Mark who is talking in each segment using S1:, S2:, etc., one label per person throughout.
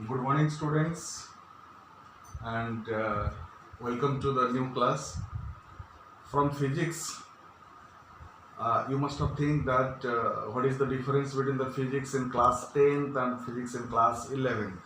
S1: Good morning, students, and welcome to the new class from physics. You must have think that what is the difference between the physics in class 10th and physics in class 11th.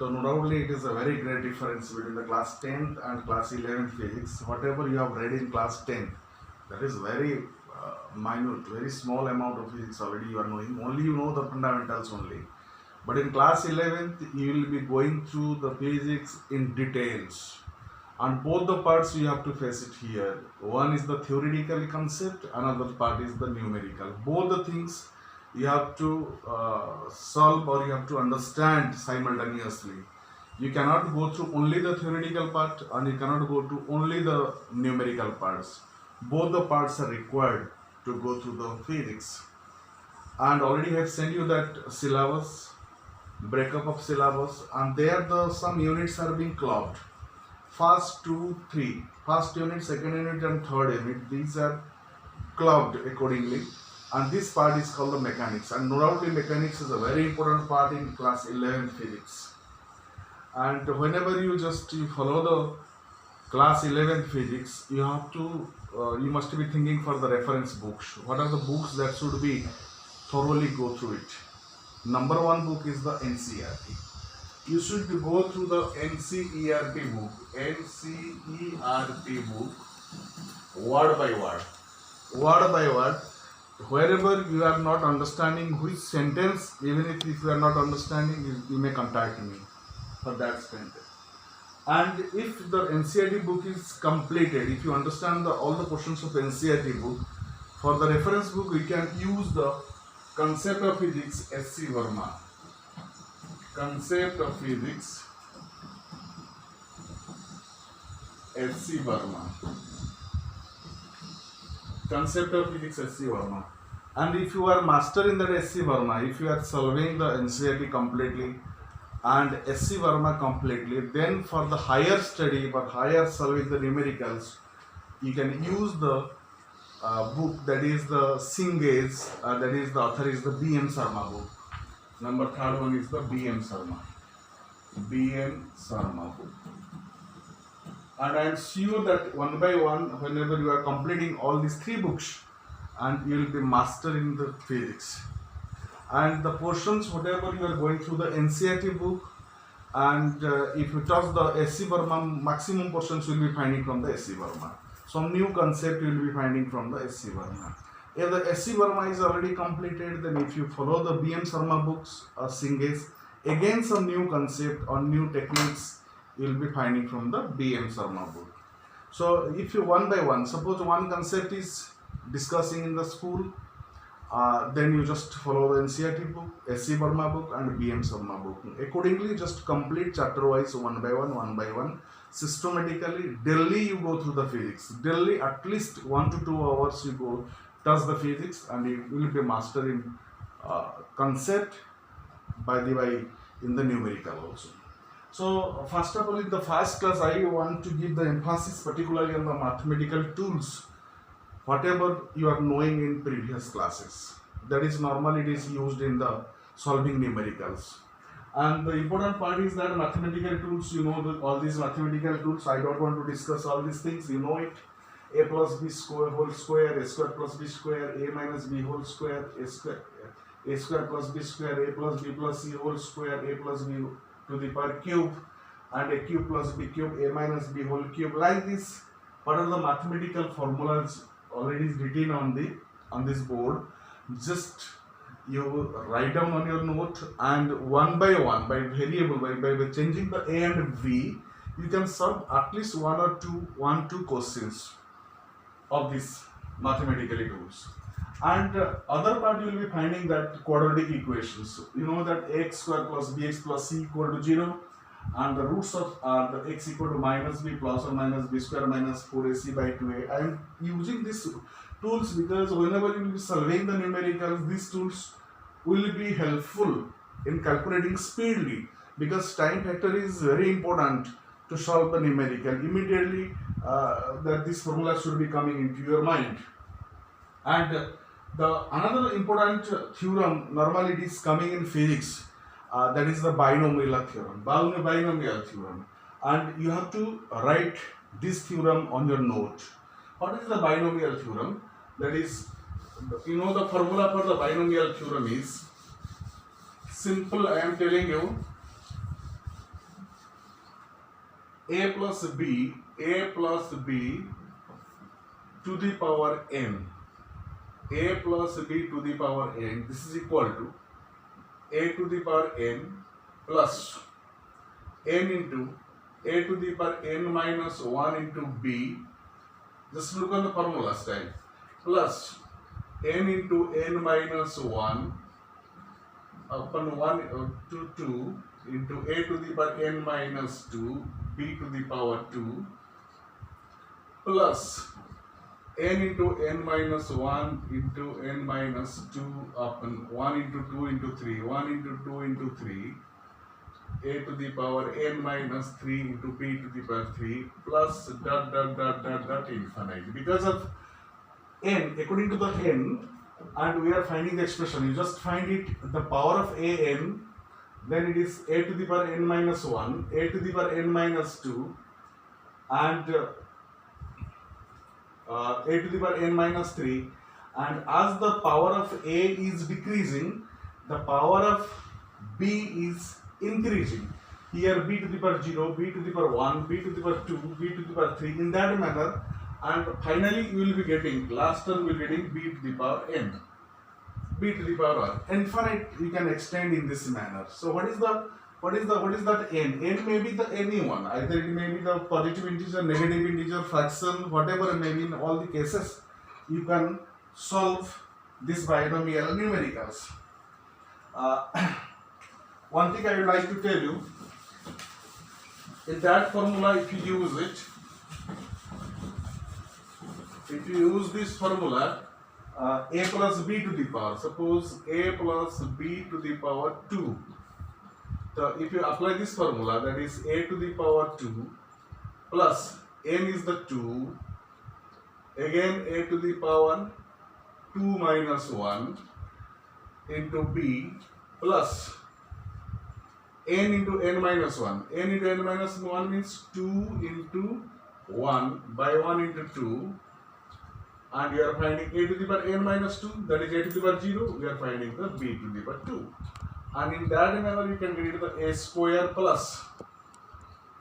S1: So, no doubtly, it is a very great difference between the class 10th and class 11th physics. Whatever you have read in class 10th, that is very minute, very small amount of physics already you are knowing. Only you know the fundamentals only. But in class 11th, you will be going through the physics in details. And both the parts you have to face it here. One is the theoretical concept, another part is the numerical. Both the things you have to solve or you have to understand simultaneously. You cannot go through only the theoretical part and you cannot go to only the numerical parts. Both the parts are required to go through the physics. And already have sent you that syllabus, breakup of syllabus, and there the some units are being clubbed. First 2, 3, first unit, second unit, and third unit. These are clubbed accordingly, and this part is called the mechanics. And no doubtly, mechanics is a very important part in class 11 physics. And whenever you follow the class 11 physics, you have to you must be thinking for the reference books. What are the books that should be thoroughly go through it? Number one book is the NCERT. You should go through the NCERT book, word by word. Wherever you are not understanding which sentence, even if you are not understanding, you may contact me for that sentence. And if the NCERT book is completed, if you understand all the portions of NCERT book, for the reference book, we can use the Concept of Physics, S.C. Verma. Concept of Physics, S.C. Verma. Concept of Physics, S.C. Verma. And if you are master in that S.C. Verma, if you are solving the NCERT completely and S.C. Verma completely, then for the higher study, for higher solving the numericals, you can use the book that is the Singh's, that is the author is the B.M. Sarma book. Number third one is the B.M. Sarma. B.M. Sarma book. And I am sure that one by one, whenever you are completing all these three books, and you will be mastering the physics. And the portions, whatever you are going through the NCERT book, and if you touch the S.C. Verma, maximum portions will be finding from the S.C. Verma. Some new concept you will be finding from the S.C. Verma. If the S.C. Verma is already completed, then if you follow the B.M. Sarma books or Singh's, again some new concept or new techniques you will be finding from the B.M. Sarma book. So if you one by one, suppose one concept is discussing in the school, then you just follow the NCERT book, S.C. Verma book and B.M. Sarma book. Accordingly, just complete chapter wise one by one, systematically. Daily you go through the physics. Daily at least 1 to 2 hours you go touch the physics and you will be mastering concept by in the numerical also. So first of all, in the first class, I want to give the emphasis particularly on the mathematical tools. Whatever you are knowing in previous classes, that is normally it is used in the solving numericals. And the important part is that mathematical tools, you know all these mathematical tools. I don't want to discuss all these things, you know it. A plus b square whole square, a square plus b square, a minus b whole square, a square plus b square, a plus b plus c whole square, a plus b to the power cube, and a cube plus b cube, a minus b whole cube. Like this, what are the mathematical formulas already written on this board? Just you write down on your note, and one by one, by variable, by changing the a and v, you can solve at least one or two questions of these mathematical tools. And other part you will be finding that quadratic equations. You know that x square plus bx plus c equal to 0, and the roots of the x equal to minus b plus or minus b square minus 4ac by 2a. I am using these tools because whenever you will be solving the numericals, these tools will be helpful in calculating speedily, because time factor is very important to solve the numerical. Immediately that this formula should be coming into your mind. And the another important theorem, normally it is coming in physics, that is the binomial theorem. Binomial theorem. And you have to write this theorem on your note. What is the binomial theorem? That is, you know, the formula for the binomial theorem is simple. I am telling you, a plus b to the power n, a plus b to the power n, this is equal to a to the power n plus n into a to the power n minus 1 into b, just look on the formula style, plus n into n minus 1 upon 1 to 2 into a to the power n minus 2 b to the power 2 plus n into n minus 1 into n minus 2 upon 1 into 2 into 3, 1 into 2 into 3 a to the power n minus 3 into b to the power 3 plus dot infinite. Because of n, according to the n, and we are finding the expression, you just find it the power of a n, then it is a to the power n minus 1, a to the power n minus 2, and a to the power n minus 3, and as the power of a is decreasing, the power of b is increasing. Here b to the power 0, b to the power 1, b to the power 2, b to the power 3, in that manner, and finally you will be getting, last term we will be getting b to the power n, b to the power n. Infinite we can extend in this manner. So what is that n? N may be the any one, either it may be the positive integer, negative integer, fraction, whatever it may be. In all the cases you can solve this binomial numericals. One thing I would like to tell you, in that formula, if you use it, if you use this formula, a plus b to the power, suppose a plus b to the power 2. So if you apply this formula, that is a to the power 2 plus n is the 2, again a to the power 2 minus 1 into b plus n into n minus 1. N into n minus 1 means 2 into 1 by 1 into 2, and we are finding a to the power n minus 2, that is a to the power 0, we are finding the b to the power 2. And in that manner you can get the a square plus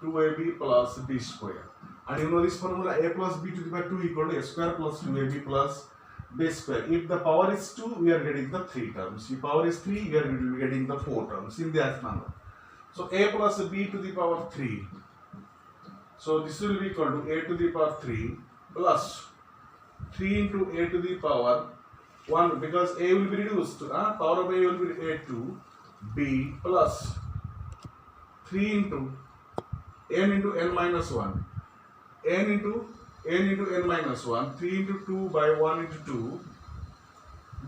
S1: 2ab plus b square. And you know this formula, a plus b to the power 2 equal to a square plus 2ab plus b square. If the power is 2, we are getting the 3 terms. If power is 3, we are getting the 4 terms in that manner. So a plus b to the power 3. So this will be equal to a to the power 3 plus 3 into a to the power 1, because a will be reduced. Power of a will be a2 b plus 3 into n into n minus 1. n into n minus 1, 3 into 2 by 1 into 2,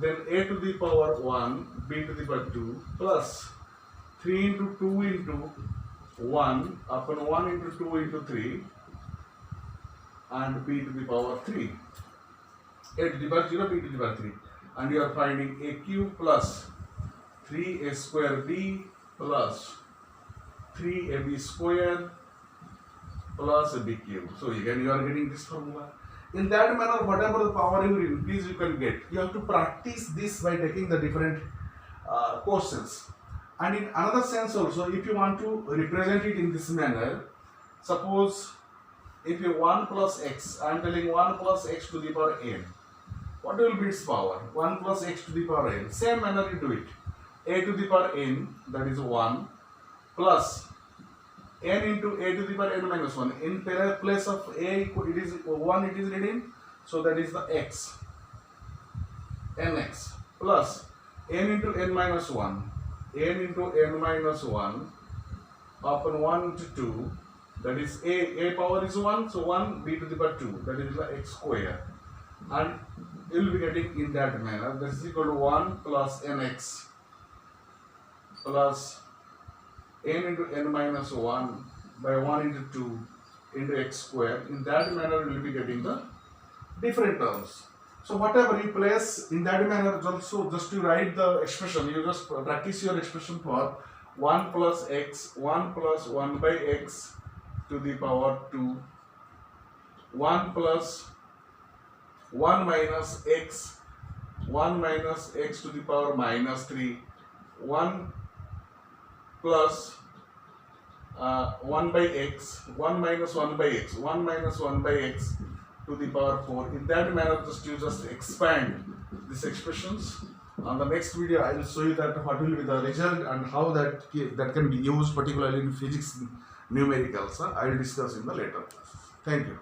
S1: then a to the power 1 b to the power 2 plus 3 into 2 into 1 upon 1 into 2 into 3 and b to the power 3. A to the power 0, b to the power 3. And you are finding a cube plus 3a square b plus 3ab square plus b cube. So again you are getting this formula. In that manner, whatever the power you increase, you can get. You have to practice this by taking the different courses. And in another sense also, if you want to represent it in this manner, suppose if you 1 plus x, I am telling 1 plus x to the power n. What will be its power? 1 plus x to the power n. Same manner you do it. A to the power n, that is 1, plus n into a to the power n minus 1. In place of a, it is 1, it is written. So that is the x. nx plus n into n minus 1. n into n minus 1 upon 1 into 2, that is a power is 1, so 1 b to the power 2, that is the x square, and you will be getting in that manner, that is equal to 1 plus nx plus n into n minus 1 by 1 into 2 into x square. In that manner you will be getting the different terms. So whatever you place in that manner, also just to write the expression, you just practice your expression for 1 plus x, 1 plus 1 by x to the power 2, 1 plus 1 minus x, 1 minus x to the power minus 3, 1 plus 1 by x, 1 minus 1 by x, 1 minus 1 by x to the power 4. In that manner, just you just expand these expressions. On the next video, I will show you that what will be the result and how that can be used, particularly in physics numericals. I will discuss in the later class. Thank you.